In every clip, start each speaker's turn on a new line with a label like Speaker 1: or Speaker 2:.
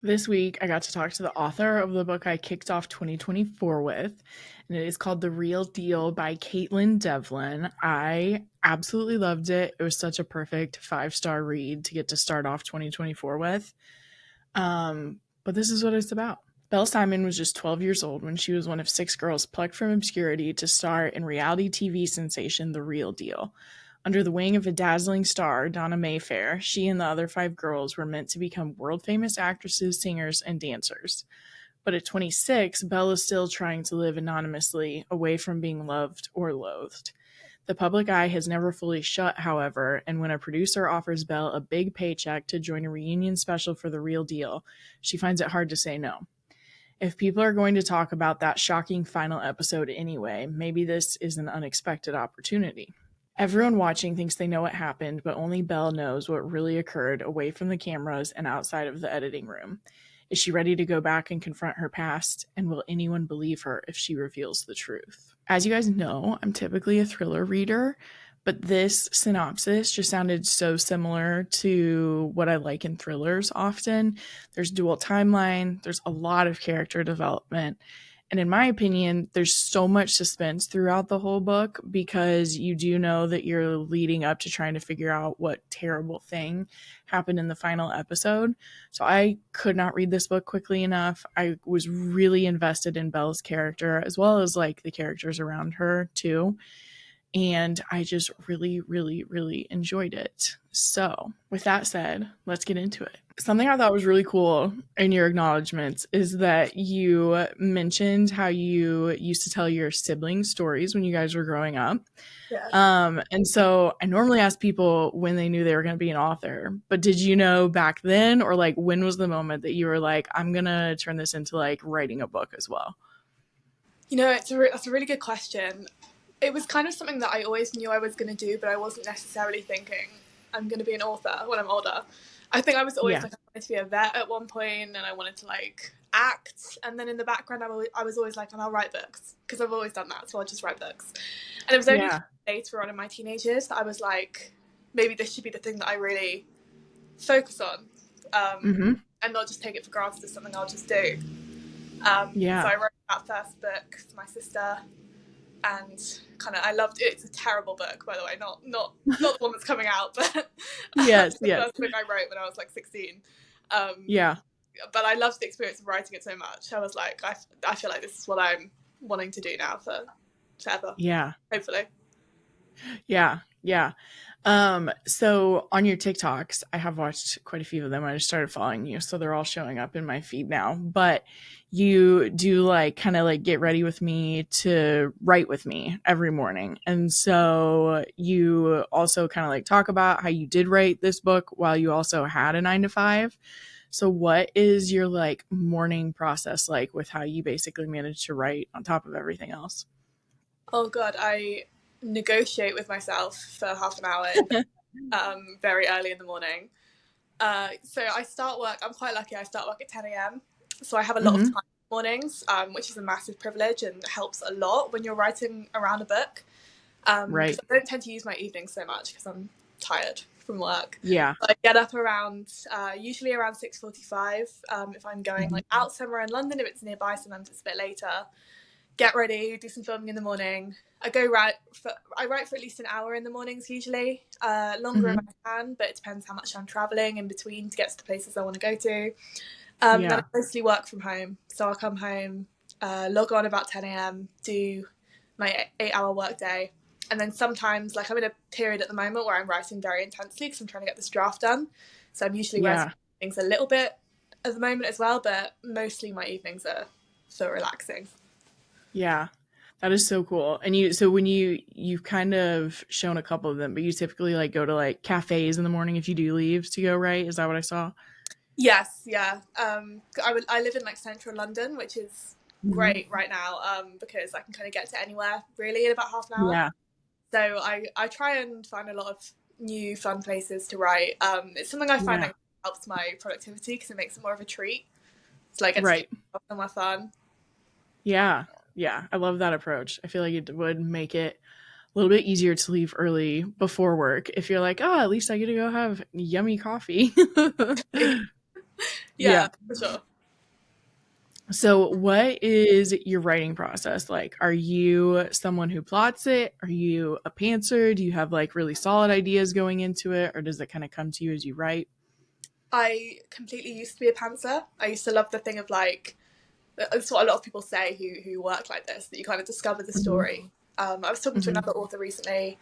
Speaker 1: This week, I got to talk to the author of the book I kicked off 2024 with, and it is called The Real Deal by Caitlin Devlin. I absolutely loved it. It was such a perfect five-star read to get to start off 2024 with. But this is what it's about. Belle Simon was just 12 years old when she was one of six girls plucked from obscurity to star in reality TV sensation The Real Deal. Under the wing of a dazzling star, Donna Mayfair, she and the other five girls were meant to become world famous actresses, singers, and dancers. But at 26, Belle is still trying to live anonymously, away from being loved or loathed. The public eye has never fully shut, however, and when a producer offers Belle a big paycheck to join a reunion special for The Real Deal, she finds it hard to say no. If people are going to talk about that shocking final episode anyway, maybe this is an unexpected opportunity. Everyone watching thinks they know what happened, but only Belle knows what really occurred away from the cameras and outside of the editing room. Is she ready to go back and confront her past? And will anyone believe her if she reveals the truth? As you guys know, I'm typically a thriller reader, but this synopsis just sounded so similar to what I like in thrillers often. There's dual timeline, there's a lot of character development. And in my opinion, there's so much suspense throughout the whole book because you do know that you're leading up to trying to figure out what terrible thing happened in the final episode. So I could not read this book quickly enough. I was really invested in Belle's character as well as like the characters around her too. And I just really, really, really enjoyed it. So, with that said, let's get into it. Something I thought was really cool in your acknowledgments is that you mentioned how you used to tell your siblings stories when you guys were growing up.
Speaker 2: Yeah.
Speaker 1: And so I normally ask people when they knew they were going to be an author, but did you know back then, or like when was the moment that you were like, I'm going to turn this into like writing a book as well?
Speaker 2: That's a really good question. It was kind of something that I always knew I was going to do, but I wasn't necessarily thinking I'm going to be an author when I'm older. I think I was always
Speaker 1: Yeah.
Speaker 2: like, I wanted to be a vet at one point and I wanted to like act. And then in the background, I was always like, and I'll write books because I've always done that. So I'll just write books. And it was only
Speaker 1: Yeah.
Speaker 2: later on in my teenagers that I was like, maybe this should be the thing that I really focus on,
Speaker 1: Mm-hmm.
Speaker 2: and not just take it for granted as something I'll just do. So
Speaker 1: Yeah.
Speaker 2: I wrote that first book for my sister, and kind of I loved it. It's a terrible book, by the way, not the one that's coming out, but
Speaker 1: Yes.
Speaker 2: the
Speaker 1: Yes.
Speaker 2: first book I wrote when I was like 16. Um,
Speaker 1: Yeah.
Speaker 2: but I loved the experience of writing it so much. I was like, I feel like this is what I'm wanting to do now for forever,
Speaker 1: Yeah.
Speaker 2: hopefully.
Speaker 1: Yeah. Yeah. So on your TikToks, I have watched quite a few of them. I just started following you, so they're all showing up in my feed now. But you do like kind of like get ready with me to write with me every morning. And so you also kind of like talk about how you did write this book while you also had a 9 to 5. So what is your like morning process like with how you basically manage to write on top of everything else?
Speaker 2: Oh God, I negotiate with myself for half an hour very early in the morning. So I start work. I'm quite lucky. I start work at 10 a.m. So I have a lot of
Speaker 1: Mm-hmm.
Speaker 2: time in the mornings, which is a massive privilege and helps a lot when you're writing around a book.
Speaker 1: Right.
Speaker 2: Because I don't tend to use my evenings so much because I'm tired from work.
Speaker 1: Yeah.
Speaker 2: But I get up around usually around 6:45. If I'm going
Speaker 1: Mhm.
Speaker 2: like out somewhere in London, if it's nearby, sometimes it's a bit later. Get ready, do some filming in the morning. I write for at least an hour in the mornings usually, longer if
Speaker 1: Mhm.
Speaker 2: I can, but it depends how much I'm traveling in between to get to the places I want to go to. Then I
Speaker 1: Yeah.
Speaker 2: mostly work from home, so I'll come home, log on about 10 a.m., do my 8 hour work day, and then sometimes like I'm in a period at the moment where I'm writing very intensely because I'm trying to get this draft done. So I'm usually writing
Speaker 1: Yeah.
Speaker 2: things a little bit at the moment as well, but mostly my evenings are for relaxing.
Speaker 1: Yeah. That is so cool. And you so when you've kind of shown a couple of them, but you typically like go to like cafes in the morning if you do leave to go, right? Is that what I saw?
Speaker 2: Yes, yeah. I live in like central London, which is
Speaker 1: Mhm.
Speaker 2: great right now because I can kind of get to anywhere really in about half an hour.
Speaker 1: Yeah.
Speaker 2: So I try and find a lot of new fun places to write. It's something I find
Speaker 1: Yeah.
Speaker 2: like helps my productivity because it makes it more of a treat. So I get to do
Speaker 1: Right.
Speaker 2: somewhere fun.
Speaker 1: Yeah. Yeah. I love that approach. I feel like it would make it a little bit easier to leave early before work if you're like, oh, at least I get to go have yummy coffee.
Speaker 2: Yeah, for sure.
Speaker 1: So, what is your writing process like? Are you someone who plots it? Are you a pantser? Do you have like really solid ideas going into it, or does it kind of come to you as you write?
Speaker 2: I completely used to be a pantser. I used to love the thing of like, it's what a lot of people say who work like this, that you kind of discover the
Speaker 1: Mm-hmm.
Speaker 2: story. I was talking to
Speaker 1: Mm-hmm.
Speaker 2: another author recently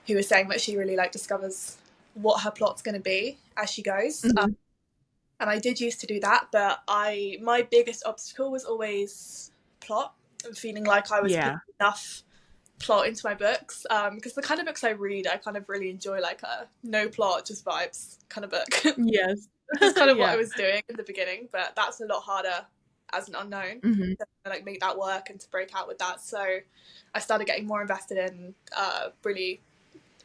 Speaker 2: who was saying that she really like discovers what her plot's going to be as she goes.
Speaker 1: Mm-hmm.
Speaker 2: And I did used to do that, but my biggest obstacle was always plot and feeling like I was putting
Speaker 1: Yeah.
Speaker 2: enough plot into my books, because the kind of books I read, I kind of really enjoy like a no plot, just vibes kind of book.
Speaker 1: Yes.
Speaker 2: That's kind of what I
Speaker 1: Yeah.
Speaker 2: was doing in the beginning, but that's a lot harder as an unknown
Speaker 1: Mm-hmm.
Speaker 2: to like make that work and to break out with that. So I started getting more invested in really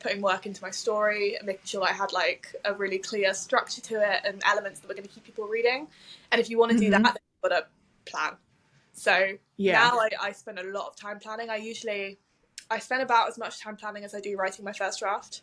Speaker 2: putting work into my story and making sure I had like a really clear structure to it and elements that were going to keep people reading. And if you want to do that,
Speaker 1: Mm-hmm.
Speaker 2: then you've got to plan. So
Speaker 1: Yeah.
Speaker 2: now I spend a lot of time planning. I spend about as much time planning as I do writing my first draft.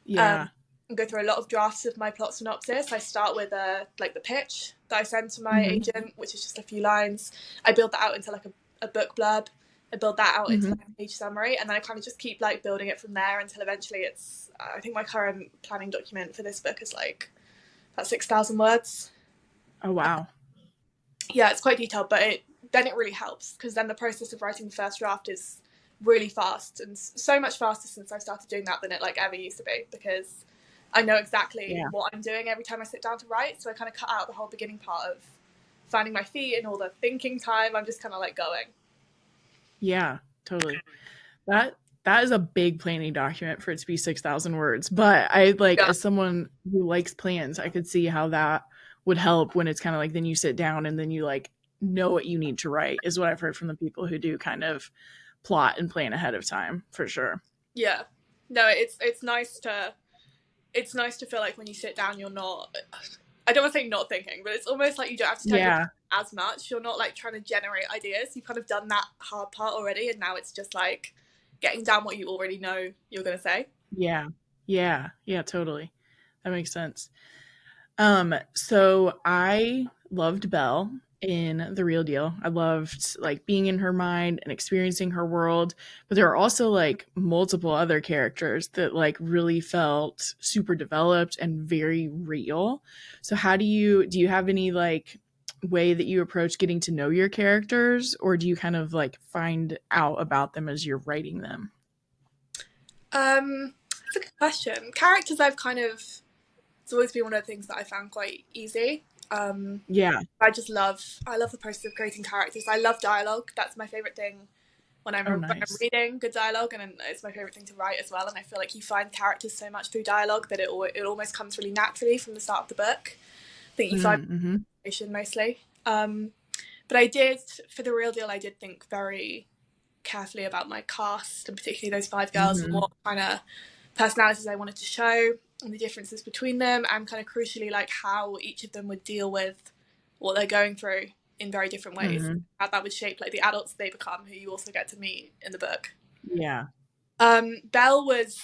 Speaker 2: Um,
Speaker 1: Yeah.
Speaker 2: and go through a lot of drafts of my plot synopsis. I start with like the pitch that I send to my
Speaker 1: Mm-hmm.
Speaker 2: agent, which is just a few lines. I build that out into like a book blurb. I build that out into
Speaker 1: Mm-hmm.
Speaker 2: like a page summary, and then I kind of just keep like building it from there until eventually it's. I think my current planning document for this book is like about 6,000 words.
Speaker 1: Oh wow.
Speaker 2: Yeah, it's quite detailed, but it really helps because then the process of writing the first draft is really fast and so much faster since I started doing that than it like ever used to be, because I know exactly
Speaker 1: Yeah.
Speaker 2: what I'm doing every time I sit down to write. So I kind of cut out the whole beginning part of finding my feet and all the thinking time. I'm just kind of like going.
Speaker 1: Yeah. Totally. That that is a big planning document for it to be 6,000 words. But I like
Speaker 2: Yeah.
Speaker 1: as someone who likes plans, I could see how that would help when it's kind of like then you sit down and then you like know what you need to write is what I've heard from the people who do kind of plot and plan ahead of time for sure.
Speaker 2: Yeah. No, it's nice to feel like when you sit down, you're not. I don't want to say not thinking, but it's almost like you don't have to tell your
Speaker 1: Yeah.
Speaker 2: as much. You're not like trying to generate ideas. You've kind of done that hard part already, and now it's just like getting down what you already know you're going to say.
Speaker 1: Yeah. Yeah. Yeah, totally. That makes sense. So I loved Belle in The Real Deal. I loved like being in her mind and experiencing her world, but there are also like multiple other characters that like really felt super developed and very real. So how do you have any like way that you approach getting to know your characters, or do you kind of like find out about them as you're writing them?
Speaker 2: That's a good question. Characters, I've kind of it's always been one of the things that I found quite easy. Um,
Speaker 1: Yeah.
Speaker 2: I love the process of creating characters. I love dialogue. That's my favorite thing
Speaker 1: Oh,
Speaker 2: when I'm
Speaker 1: nice.
Speaker 2: reading good dialogue, and it's my favorite thing to write as well. And I feel like you find characters so much through dialogue that it almost comes really naturally from the start of the book. I think you find
Speaker 1: Mm-hmm.
Speaker 2: motivation mostly. But I did for the real deal. I did think very carefully about my cast and particularly those five girls and
Speaker 1: Mm-hmm.
Speaker 2: what kind of personalities I wanted to show and the differences between them, and kind of crucially like how each of them would deal with what they're going through in very different ways.
Speaker 1: Mm-hmm.
Speaker 2: How that would shape like the adults they become, who you also get to meet in the book.
Speaker 1: Yeah.
Speaker 2: Belle was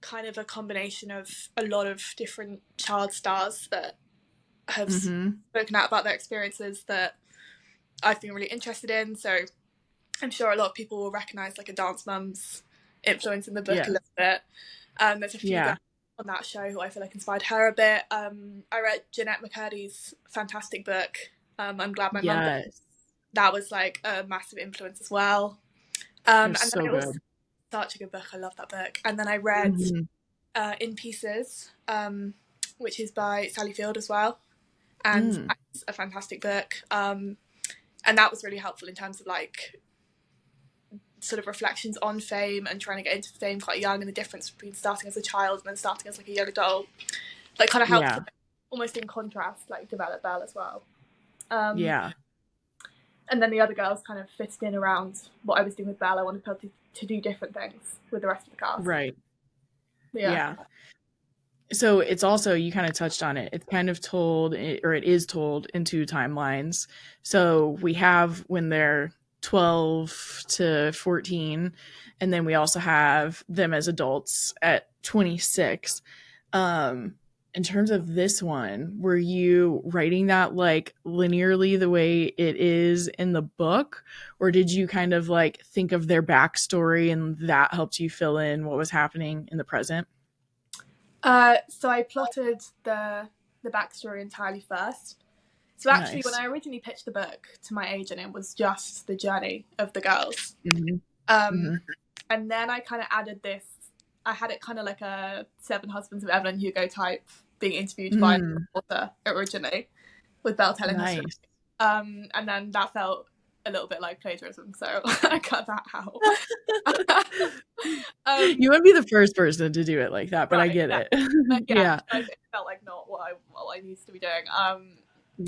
Speaker 2: kind of a combination of a lot of different child stars that have
Speaker 1: Mm-hmm.
Speaker 2: spoken out about their experiences that I've been really interested in. So I'm sure a lot of people will recognise like a Dance Mum's influence in the book a
Speaker 1: Yeah.
Speaker 2: little bit. There's a few
Speaker 1: Yeah.
Speaker 2: girls on that show who I feel like inspired her a bit. I read Jeanette McCurdy's fantastic book, I'm Glad My Mum Died.
Speaker 1: Yes.
Speaker 2: That was like a massive influence as well.
Speaker 1: It was
Speaker 2: And then
Speaker 1: so
Speaker 2: I also
Speaker 1: good.
Speaker 2: such a good book. I love that book. And then I read
Speaker 1: Mhm.
Speaker 2: In Pieces, which is by Sally Field as well, and
Speaker 1: Mm.
Speaker 2: that's a fantastic book. And that was really helpful in terms of like sort of reflections on fame and trying to get into fame quite young, and the difference between starting as a child and then starting as like a young adult. Like kind of helped
Speaker 1: Yeah.
Speaker 2: to, almost in contrast, like develop Belle as well. Um,
Speaker 1: Yeah.
Speaker 2: and then the other girls kind of fitted in around what I was doing with Belle. I wanted her to do different things with the rest of the cast.
Speaker 1: Right.
Speaker 2: But yeah.
Speaker 1: Yeah. So it's also, you kind of touched on it. It's kind of told, or it is told in two timelines. So we have when they're 12 to 14, and then we also have them as adults at 26. Um, in terms of this one, were you writing that like linearly the way it is in the book, or did you kind of like think of their backstory and that helped you fill in what was happening in the present?
Speaker 2: So I plotted the backstory entirely first. So actually, when
Speaker 1: Nice.
Speaker 2: I originally pitched the book to my agent, it was just the journey of the girls.
Speaker 1: Mm-hmm.
Speaker 2: Um,
Speaker 1: Mm-hmm.
Speaker 2: and then I kind of added this. I had it kind of like a Seven Husbands of Evelyn Hugo type, being interviewed by
Speaker 1: Mm,
Speaker 2: the author originally, with Belle telling her story.
Speaker 1: nice.
Speaker 2: And then that felt a little bit like plagiarism, so I cut that out.
Speaker 1: You wouldn't be the first person to do it like that, but I
Speaker 2: Right,
Speaker 1: get
Speaker 2: yeah.
Speaker 1: it.
Speaker 2: Yeah,
Speaker 1: Yeah.
Speaker 2: it felt like not what I needed to be doing.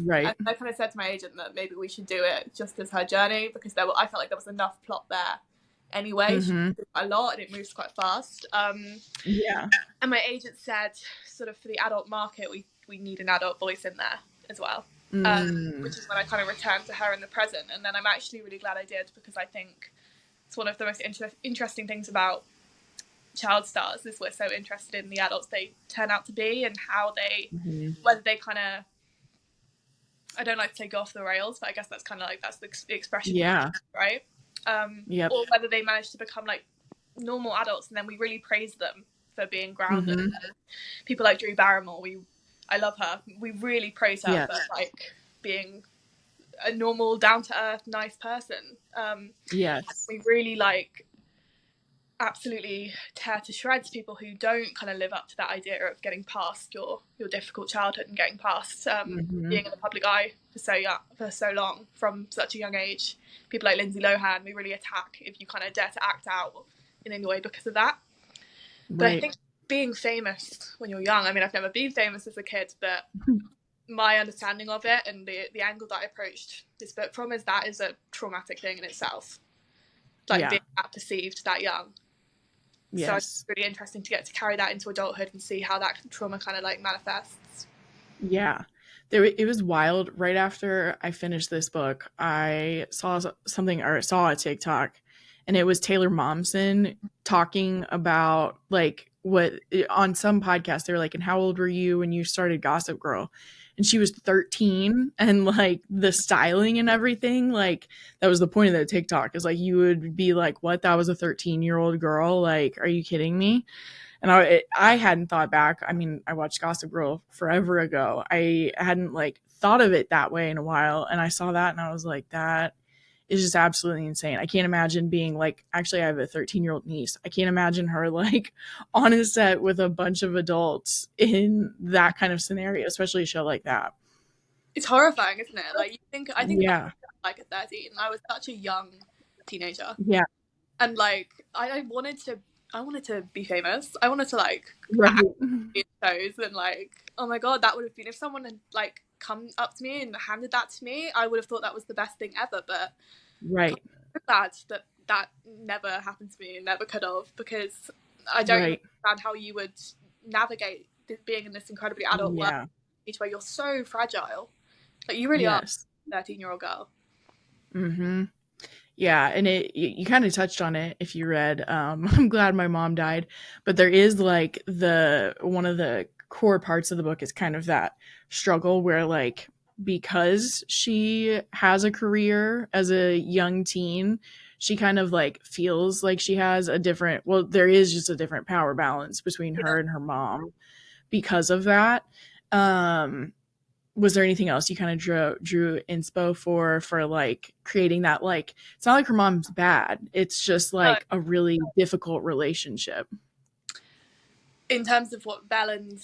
Speaker 1: Right.
Speaker 2: And I kind of said to my agent that maybe we should do it just as her journey, because I felt like there was enough plot there anyway. She
Speaker 1: Mm-hmm.
Speaker 2: did a lot and it moves quite fast.
Speaker 1: Yeah.
Speaker 2: And my agent said, sort of for the adult market, we need an adult voice in there as well.
Speaker 1: Mm.
Speaker 2: Which is when I kind of returned to her in the present. And then I'm actually really glad I did, because I think it's one of the most interesting things about child stars is we're so interested in the adults they turn out to be, and how they,
Speaker 1: Mm-hmm.
Speaker 2: whether they kind of, I don't like to say go off the rails, but I guess that's kind of like, that's the expression,
Speaker 1: Yeah.
Speaker 2: right?
Speaker 1: Yep.
Speaker 2: Or whether they manage to become like normal adults, and then we really praise them for being grounded.
Speaker 1: Mm-hmm.
Speaker 2: People like Drew Barrymore, I love her. We really praise her
Speaker 1: Yes.
Speaker 2: for like being a normal, down to earth, nice person.
Speaker 1: Yes.
Speaker 2: We really like absolutely tear to shreds people who don't kind of live up to that idea of getting past your difficult childhood and getting past
Speaker 1: Mm-hmm.
Speaker 2: being in the public eye for so long from such a young age. People like Lindsay Lohan, we really attack if you kind of dare to act out in any way because of that. But I
Speaker 1: Right.
Speaker 2: think being famous when you're young, I mean, I've never been famous as a kid, but my understanding of it and the angle that I approached this book from is that is a traumatic thing in itself, like being that perceived that young.
Speaker 1: Yes.
Speaker 2: So it's really interesting to get to carry that into adulthood and see how that trauma kind of like manifests.
Speaker 1: Yeah. It was wild. Right after I finished this book, I saw something, or saw a TikTok, and it was Taylor Momsen talking about like what on some podcast they were like, and how old were you when you started Gossip Girl? And she was 13, and like the styling and everything, like that was the point of that TikTok, is like you would be like, what, that was a 13-year-old girl? Like, are you kidding me? And I hadn't thought back. I mean, I watched Gossip Girl forever ago. I hadn't like thought of it that way in a while. And I saw that and I was like, that is just absolutely insane. I can't imagine being like, actually, I have a 13-year-old niece. I can't imagine her like on a set with a bunch of adults in that kind of scenario, especially a show like that.
Speaker 2: It's horrifying, isn't it? Like I think about
Speaker 1: Yeah.
Speaker 2: like at 13, I was such a young teenager.
Speaker 1: Yeah.
Speaker 2: And like I wanted to be famous. I wanted to like
Speaker 1: Right.
Speaker 2: act in shows, and like, oh my god, that would have been, if someone had like come up to me and handed that to me, I would have thought that was the best thing ever. But
Speaker 1: Right.
Speaker 2: I'm glad that never happened to me and never could have, because I don't
Speaker 1: Right.
Speaker 2: understand how you would navigate being in this incredibly adult world
Speaker 1: Yeah.
Speaker 2: where you're so fragile. Like you really
Speaker 1: Yes.
Speaker 2: are a 13-year-old girl.
Speaker 1: Mm-hmm. Yeah, and you kind of touched on it if you read I'm glad my mom died, but there is like the one of the core parts of the book is kind of that struggle where like because she has a career as a young teen, she kind of like feels like she has a different, well, there is just a different power balance between
Speaker 2: Yeah.
Speaker 1: her and her mom because of that. Was there anything else you kind of drew inspo for like creating that, like it's not like her mom's bad, it's just like a really difficult relationship?
Speaker 2: In terms of what Belle and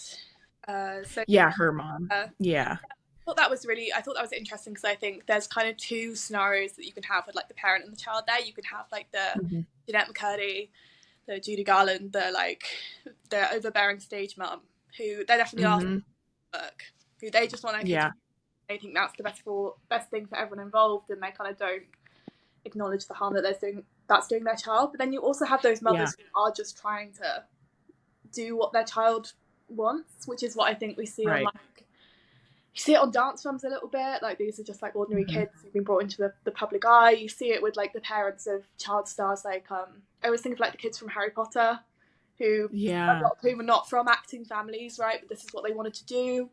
Speaker 1: Yeah, her mom.
Speaker 2: uh,
Speaker 1: Yeah.
Speaker 2: I thought that was interesting, because I think there's kind of two scenarios that you can have with like the parent and the child there. You can have like the
Speaker 1: Mm-hmm.
Speaker 2: Jeanette McCurdy, the Judy Garland, the overbearing stage mum, who they definitely are
Speaker 1: Mm-hmm.
Speaker 2: work, who they just want to
Speaker 1: Yeah.
Speaker 2: they think that's the best thing for everyone involved, and they kind of don't acknowledge the harm that that's doing their child. But then you also have those mothers who are just trying to do what their child wants, which is what I think we see on like, you see it on dance films a little bit, like these are just like ordinary kids who've been brought into the public eye. You see it with like the parents of child stars, like I always think of like the kids from Harry Potter, who a
Speaker 1: Yeah.
Speaker 2: lot of whom are not from acting families, right? But this is what they wanted to do.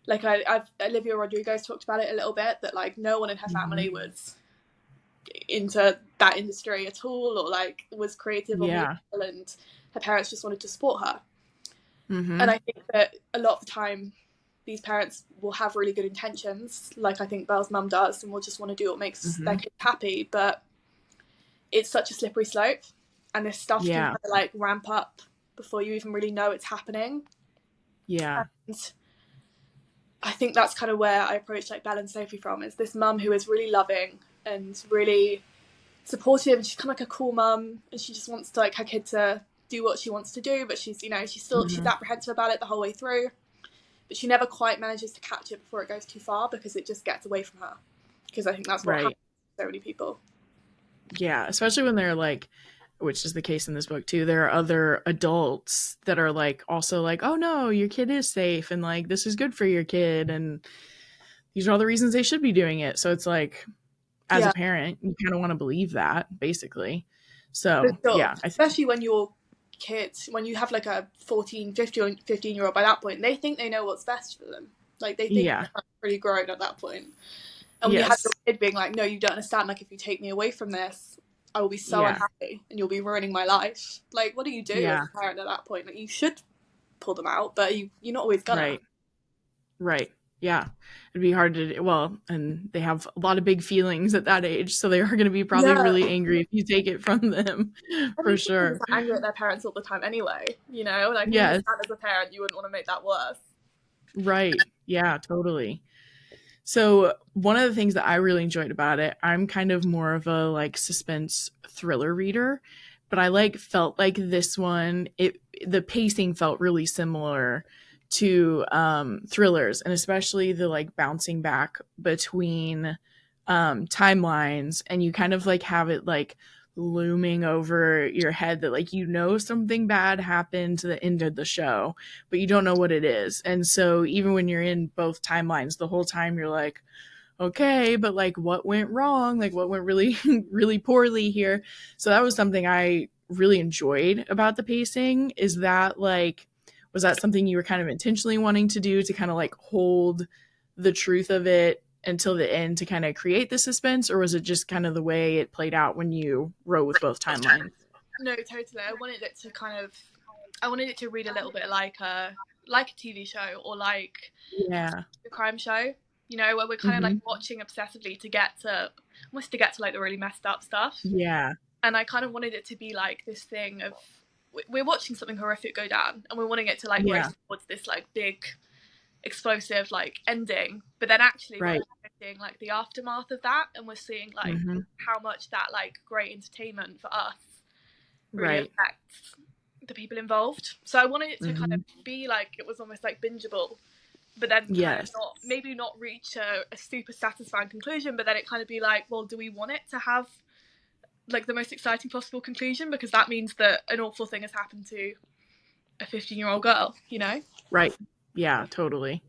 Speaker 2: Like Olivia Rodrigo's talked about it a little bit, that like no one in her
Speaker 1: Mm-hmm.
Speaker 2: family was into that industry at all, or like was creative or
Speaker 1: Yeah.
Speaker 2: musical, and her parents just wanted to support her.
Speaker 1: Mm-hmm.
Speaker 2: And I think that a lot of the time these parents will have really good intentions, like I think Belle's mum does, and will just want to do what makes their
Speaker 1: Mm-hmm.
Speaker 2: kids happy, but it's such a slippery slope, and this stuff can
Speaker 1: Yeah.
Speaker 2: kind of like ramp up before you even really know it's happening.
Speaker 1: Yeah.
Speaker 2: And I think that's kind of where I approach like Belle and Sophie from, is this mum who is really loving and really supportive, and she's kind of like a cool mum, and she just wants to like her kid to do what she wants to do, but she's, you know, she's
Speaker 1: Mm-hmm.
Speaker 2: apprehensive about it the whole way through, but she never quite manages to catch it before it goes too far, because it just gets away from her, because I think that's what happens
Speaker 1: Right.
Speaker 2: to so many people.
Speaker 1: Yeah, especially when they're like, which is the case in this book too, there are other adults that are like also like, oh no, your kid is safe and like this is good for your kid and these are all the reasons they should be doing it. So it's like, as a
Speaker 2: Yeah,
Speaker 1: parent, you kind of want to believe that, basically.
Speaker 2: for
Speaker 1: So
Speaker 2: sure,
Speaker 1: yeah,
Speaker 2: especially when you're kids, when you have like a 14, 15 year old, by that point they think they know what's best for them, like they think
Speaker 1: yeah,
Speaker 2: they're pretty grown at that point. And when you have your
Speaker 1: yes,
Speaker 2: kid being like, no, you don't understand, like if you take me away from this, I will be so
Speaker 1: yeah,
Speaker 2: unhappy and you'll be ruining my life. Like, what do you do as
Speaker 1: yeah,
Speaker 2: a parent at that point? Like, you should pull them out, but you're not always gonna.
Speaker 1: right, right. Yeah, it'd be hard to, well, and they have a lot of big feelings at that age, so they are going to be probably
Speaker 2: Yeah.
Speaker 1: really angry if you take it from them,
Speaker 2: I
Speaker 1: for
Speaker 2: mean, people
Speaker 1: sure.
Speaker 2: just angry at their parents all the time anyway, you know? And I can
Speaker 1: Yes,
Speaker 2: understand as a parent, you wouldn't want to make that worse.
Speaker 1: right. Yeah, totally. So one of the things that I really enjoyed about it, I'm kind of more of a like suspense thriller reader, but I like felt like this one, it the pacing felt really similar to thrillers, and especially the like bouncing back between timelines, and you kind of like have it like looming over your head that like you know something bad happened to the end of the show, but you don't know what it is. And so even when you're in both timelines, the whole time you're like, okay, but like what went wrong? Like what went really, really poorly here? So that was something I really enjoyed about the pacing. Is that like, was that something you were kind of intentionally wanting to do to kind of like hold the truth of it until the end to kind of create the suspense? Or was it just kind of the way it played out when you wrote with both timelines?
Speaker 2: No, totally. I wanted it to read a little bit like a TV show, or like
Speaker 1: Yeah.
Speaker 2: a crime show, you know, where we're kind of like
Speaker 1: Hmm.
Speaker 2: watching obsessively to get to almost to get to like the really messed up stuff.
Speaker 1: Yeah.
Speaker 2: And I kind of wanted it to be like this thing of we're watching something horrific go down, and we're wanting it to like
Speaker 1: Yeah.
Speaker 2: race towards this like big explosive like ending, but then actually we're
Speaker 1: Right.
Speaker 2: seeing like the aftermath of that, and we're seeing like
Speaker 1: Hmm.
Speaker 2: how much that like great entertainment for us really
Speaker 1: Right.
Speaker 2: affects the people involved. So I wanted it to kind of
Speaker 1: Hmm.
Speaker 2: be like it was almost like bingeable, but then kind of
Speaker 1: Yes.
Speaker 2: not, maybe not reach a super satisfying conclusion, but then it kind of be like, well, do we want it to have like the most exciting possible conclusion, because that means that an awful thing has happened to a 15-year-old girl, you know?
Speaker 1: Right. Yeah, totally.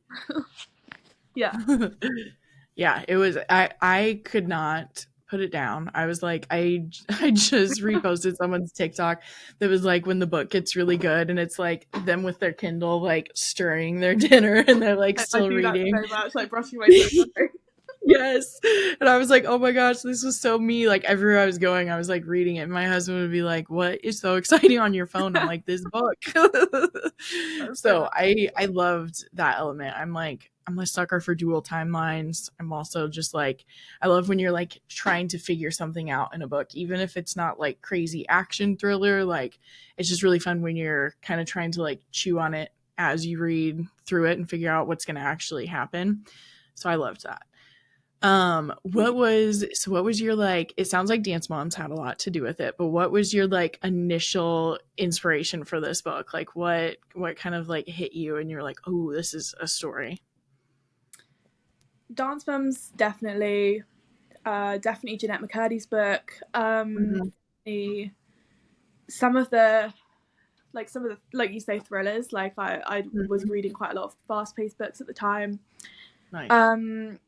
Speaker 2: Yeah.
Speaker 1: Yeah, it was, I could not put it down. I was like, I just reposted someone's TikTok that was like when the book gets really good and it's like them with their Kindle like stirring their dinner and they're like
Speaker 2: I
Speaker 1: still
Speaker 2: do that
Speaker 1: reading.
Speaker 2: so much, like brushing my teeth.
Speaker 1: Yes. And I was like, oh my gosh, this was so me. Like everywhere I was going, I was like reading it. My husband would be like, what is so exciting on your phone? I'm like, this book.
Speaker 2: That's so
Speaker 1: So I loved that element. I'm a sucker for dual timelines. I'm also just like, I love when you're like trying to figure something out in a book, even if it's not like crazy action thriller. Like it's just really fun when you're kind of trying to like chew on it as you read through it and figure out what's going to actually happen. So I loved that. What was your like, it sounds like Dance Moms had a lot to do with it, but what was your like initial inspiration for this book? Like what kind of like hit you and you're like, oh, this is a story.
Speaker 2: Dance Mums, definitely. Definitely Jeanette McCurdy's book.
Speaker 1: Hmm.
Speaker 2: The some of the like you say thrillers. Like I was
Speaker 1: Hmm.
Speaker 2: reading quite a lot of fast paced books at the time.
Speaker 1: Nice.
Speaker 2: Um,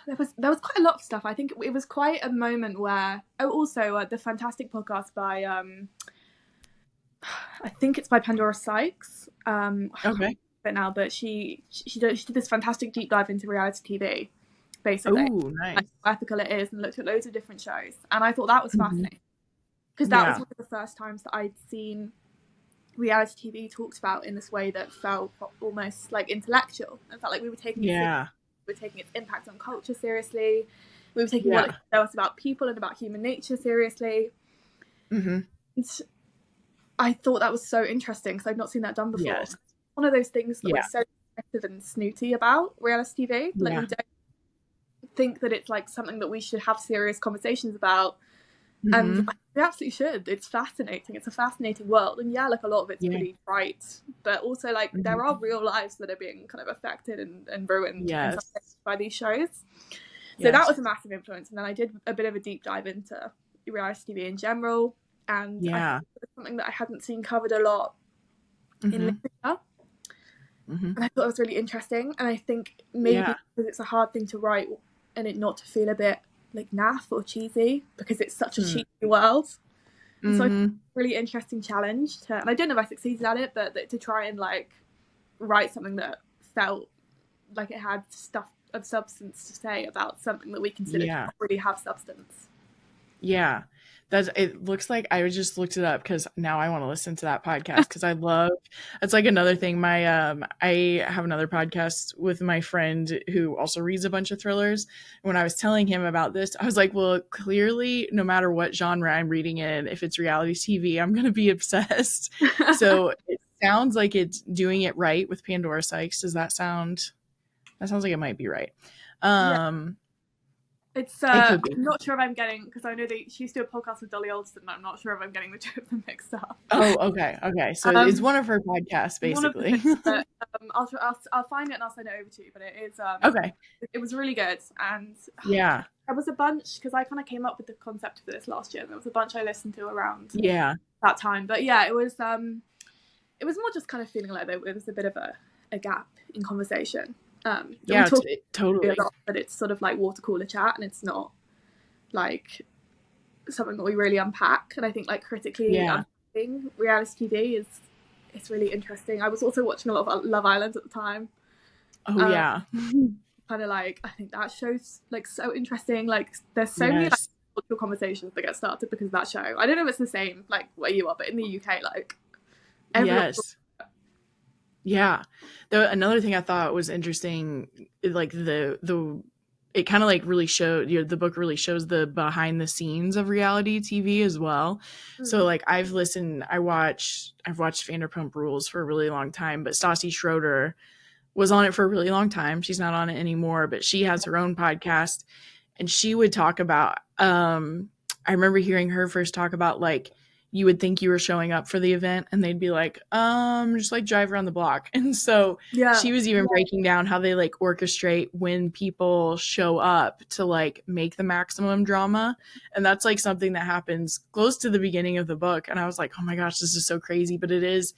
Speaker 2: there was quite a lot of stuff. I think it was quite a moment where also the fantastic podcast by I think it's by Pandora Sykes. I can't
Speaker 1: Okay.
Speaker 2: remember it now, but she did this fantastic deep dive into reality TV, basically,
Speaker 1: Oh, nice.
Speaker 2: like how ethical it is, and looked at loads of different shows. And I thought that was
Speaker 1: Mhm.
Speaker 2: fascinating because that was
Speaker 1: Yeah.
Speaker 2: one of the first times that I'd seen reality TV talked about in this way that felt almost like intellectual. It felt like we were taking it seriously,
Speaker 1: Yeah.
Speaker 2: we were taking its impact on culture seriously. We were taking what it
Speaker 1: Yeah.
Speaker 2: could tell us about people and about human nature seriously.
Speaker 1: Mhm.
Speaker 2: And I thought that was so interesting because I'd not seen that done before.
Speaker 1: Yes.
Speaker 2: One of those things that we're
Speaker 1: Yeah.
Speaker 2: so aggressive and snooty about reality TV. Like,
Speaker 1: Yeah.
Speaker 2: we don't think that it's like something that we should have serious conversations about. And
Speaker 1: Mhm.
Speaker 2: we absolutely should. It's fascinating. It's a fascinating world. And yeah, like a lot of it's
Speaker 1: Yeah.
Speaker 2: pretty trite, but also like there
Speaker 1: Mhm.
Speaker 2: are real lives that are being kind of affected and ruined in some
Speaker 1: Yes.
Speaker 2: ways by these shows. So that
Speaker 1: Yes.
Speaker 2: was a massive influence. And then I did a bit of a deep dive into reality TV in general. And I
Speaker 1: Yeah.
Speaker 2: thought it was something that I hadn't seen covered a lot in
Speaker 1: Mhm.
Speaker 2: literature.
Speaker 1: Mhm.
Speaker 2: And I thought it was really interesting. And I think maybe
Speaker 1: Yeah.
Speaker 2: because it's a hard thing to write and it not to feel a bit like naff or cheesy because it's such a
Speaker 1: Mm.
Speaker 2: cheesy world. And so I think
Speaker 1: Mhm.
Speaker 2: it's a really interesting challenge to, and I don't know if I succeeded at it, but to try and like write something that felt like it had stuff of substance to say about something that we consider to
Speaker 1: Yeah.
Speaker 2: not really have substance.
Speaker 1: Yeah. That's it looks like I just looked it up because now I want to listen to that podcast because I love it's like another thing. I have another podcast with my friend who also reads a bunch of thrillers. When I was telling him about this, I was like, well, clearly no matter what genre I'm reading in, if it's reality TV, I'm gonna be obsessed. So it sounds like it's doing it right with Pandora Sykes. Does that sounds like it might be right.
Speaker 2: Yeah,
Speaker 1: Um
Speaker 2: it's
Speaker 1: it
Speaker 2: I'm
Speaker 1: could be.
Speaker 2: not sure if I'm getting, because I know she used to do a podcast with Dolly Alston, and I'm not sure if I'm getting the two of them mixed up.
Speaker 1: Oh, okay, okay. So it's
Speaker 2: Um,
Speaker 1: one of her podcasts,
Speaker 2: one of the
Speaker 1: basically.
Speaker 2: things that I'll find it and I'll send it over to you. But it is
Speaker 1: Okay.
Speaker 2: it was really good, and
Speaker 1: Yeah.
Speaker 2: there was a bunch because I kind of came up with the concept for this last year. And there was a bunch I listened to around
Speaker 1: Yeah.
Speaker 2: that time. But yeah, it was more just kind of feeling like there was a bit of a gap in conversation. We
Speaker 1: Yeah,
Speaker 2: talk a
Speaker 1: totally.
Speaker 2: lot, but it's sort of like water cooler chat, and it's not like something that we really unpack. And I think like critically
Speaker 1: Yeah.
Speaker 2: unpacking reality TV is it's really interesting. I was also watching a lot of Love Island at the time.
Speaker 1: Oh,
Speaker 2: Um,
Speaker 1: yeah.
Speaker 2: Kind of like I think that show's like so interesting. Like there's so many like
Speaker 1: Yes.
Speaker 2: cultural conversations that get started because of that show. I don't know if it's the same like where you are, but in the UK, like everyone.
Speaker 1: Yes. Yeah. Though another thing I thought was interesting, like the it kind of like really showed the book really shows the behind the scenes of reality TV as well. So
Speaker 2: Mm.
Speaker 1: like I've watched Vanderpump Rules for a really long time, but Stassi Schroeder was on it for a really long time. She's not on it anymore, but she has her own podcast and she would talk about I remember hearing her first talk about like you would think you were showing up for the event and they'd be like just like drive around the block. And so
Speaker 2: Yeah,
Speaker 1: she was even breaking down how they like orchestrate when people show up to like make the maximum drama, and that's like something that happens close to the beginning of the book. And I was like, oh my gosh, this is so crazy. But it is,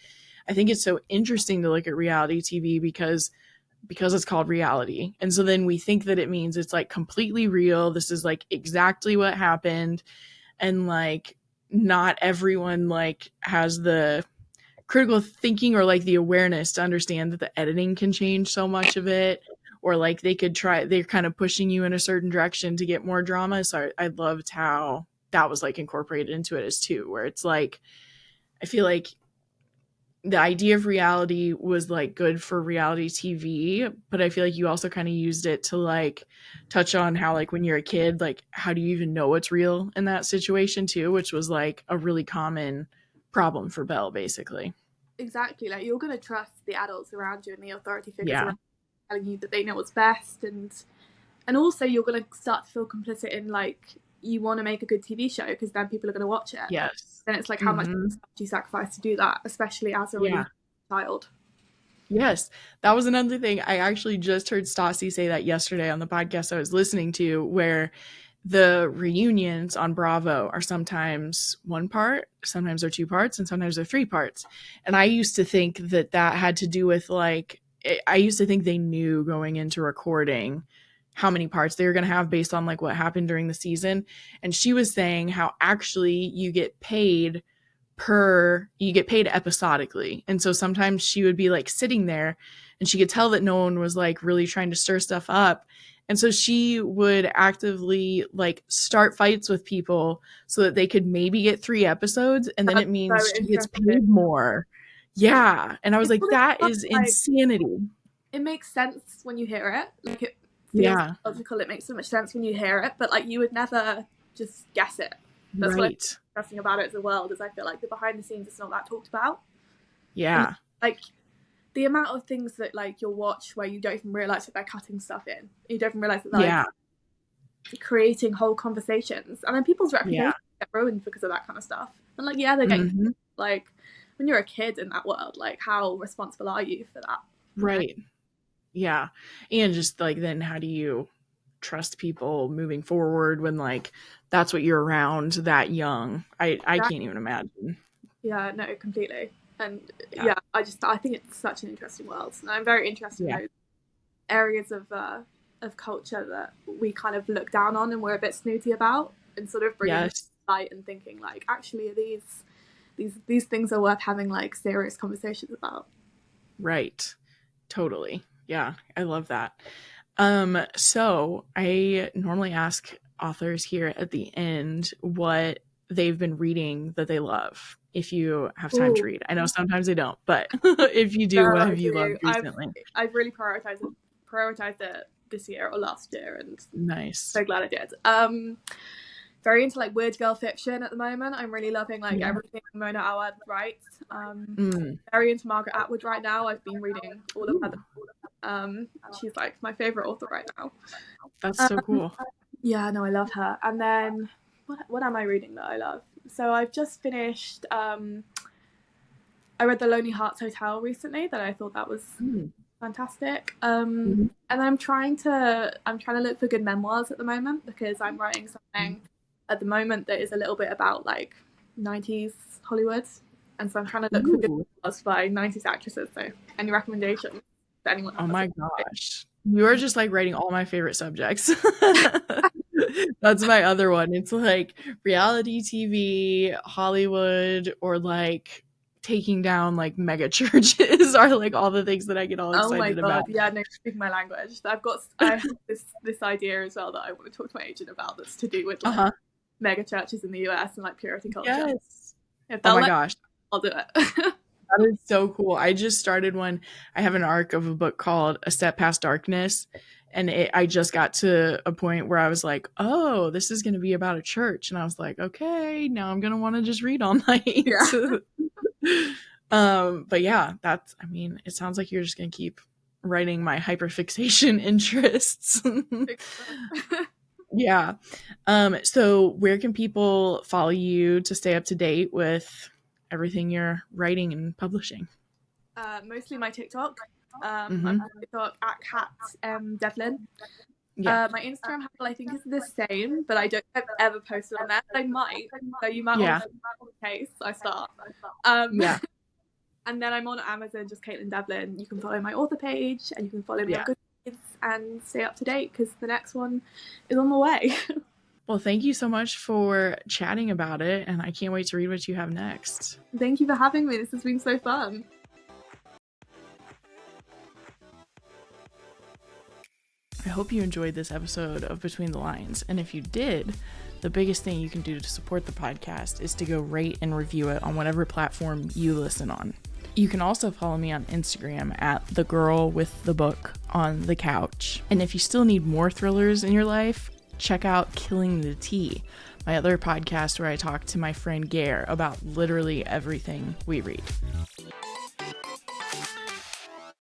Speaker 1: I think it's so interesting to look at reality TV because it's called reality. And so then we think that it means it's like completely real. This is like exactly what happened. And like not everyone like has the critical thinking or like the awareness to understand that the editing can change so much of it, or like they're kind of pushing you in a certain direction to get more drama. So I loved how that was like incorporated into it as too, where it's like I feel like the idea of reality was like good for reality TV, but I feel like you also kind of used it to like touch on how like when you're a kid, like how do you even know what's real in that situation too, which was like a really common problem for Belle basically.
Speaker 2: exactly. Like you're gonna trust the adults around you and the authority figures
Speaker 1: Yeah.
Speaker 2: around you telling you that they know what's best, and also you're gonna start to feel complicit in like you want to make a good TV show because then people are gonna watch it.
Speaker 1: Yes.
Speaker 2: Then it's like how much
Speaker 1: Hmm.
Speaker 2: do you sacrifice to do that, especially as a really
Speaker 1: Yeah.
Speaker 2: young child.
Speaker 1: Yes. That was another thing. I actually just heard Stassi say that yesterday on the podcast I was listening to, where the reunions on Bravo are sometimes one part, sometimes they're two parts, and sometimes they're three parts. And I used to think that that had to do with like, I used to think they knew going into recording how many parts they were going to have based on like what happened during the season. And she was saying how actually you get paid you get paid episodically. And so sometimes she would be like sitting there and she could tell that no one was like really trying to stir stuff up. And so she would actively like start fights with people so that they could maybe get 3 episodes. And then
Speaker 2: That's
Speaker 1: it means
Speaker 2: so
Speaker 1: she gets
Speaker 2: interesting.
Speaker 1: paid more. Yeah. And I was like, that is
Speaker 2: Like,
Speaker 1: insanity.
Speaker 2: it makes sense when you hear it. Like, it feels
Speaker 1: Yeah.
Speaker 2: logical. It makes so much sense when you hear it. But like, you would never just guess it. That's
Speaker 1: Right.
Speaker 2: what's interesting about it as a world, is I feel like the behind the scenes is not that talked about.
Speaker 1: Yeah.
Speaker 2: And, like, the amount of things that like you'll watch where you don't even realize that they're cutting stuff in. You don't even realize that they're like creating whole conversations, and then people's reputations get ruined because of that kind of stuff. And like, yeah, they're getting like, when you're a kid in that world, like, how responsible are you for that?
Speaker 1: Right. Yeah. And just like, then how do you trust people moving forward when like that's what you're around that young? I can't even imagine.
Speaker 2: Yeah, no, completely. And yeah, I think it's such an interesting world, and I'm very interested in those areas of culture that we kind of look down on and we're a bit snooty about, and sort of bringing it to light and thinking like, actually, these things are worth having like serious conversations about.
Speaker 1: Right. Totally. Yeah, I love that. So I normally ask authors here at the end what they've been reading that they love, if you have time to read. I know sometimes they don't, but if you do, what have you loved recently?
Speaker 2: I've really prioritized it this year or last year, and
Speaker 1: nice.
Speaker 2: So glad I did. Very into like weird girl fiction at the moment. I'm really loving like everything Mona Awad writes. Very into Margaret Atwood right now. I've been reading all of her. She's like my favorite author right now.
Speaker 1: That's so cool.
Speaker 2: Yeah, no, I love her. And then what am I reading that I love? So I've just finished. I read The Lonely Hearts Hotel recently. That I thought that was fantastic. And I'm trying to look for good memoirs at the moment, because I'm writing something at the moment that is a little bit about like 90s Hollywood, and so I'm trying to look for good memoirs by 90s actresses. So any recommendations to anyone?
Speaker 1: Oh my gosh, you are just like writing all my favorite subjects. That's my other one. It's like reality TV, Hollywood, or like taking down like mega churches are like all the things that I get all excited about.
Speaker 2: Yeah, no, speaking my language. I have this idea as well that I want to talk to my agent about, that's to do with like mega churches in the US and like purity culture.
Speaker 1: Yes. Oh my gosh.
Speaker 2: I'll do it.
Speaker 1: That is so cool. I just started one. I have an arc of a book called A Step Past Darkness. And I just got to a point where I was like, oh, this is going to be about a church. And I was like, okay, now I'm going to want to just read all night. Yeah. But yeah, it sounds like you're just going to keep writing my hyperfixation interests. Yeah. So where can people follow you to stay up to date with everything you're writing and publishing?
Speaker 2: Mostly my TikTok. I'm on TikTok at Devlin. Yeah. My Instagram handle I think is the same, but I don't have ever posted on there. I might, so you might want to in case I start. Yeah. And then I'm on Amazon, just Caitlin Devlin. You can follow my author page, and you can follow me on Goodreads and stay up to date, because the next one is on the way.
Speaker 1: Well, thank you so much for chatting about it, and I can't wait to read what you have next.
Speaker 2: Thank you for having me. This has been so fun.
Speaker 1: I hope you enjoyed this episode of Between the Lines, and if you did, the biggest thing you can do to support the podcast is to go rate and review it on whatever platform you listen on. You can also follow me on Instagram at the girl with the book on the couch. And if you still need more thrillers in your life, check out Killing the Tea, my other podcast where I talk to my friend Gare about literally everything we read.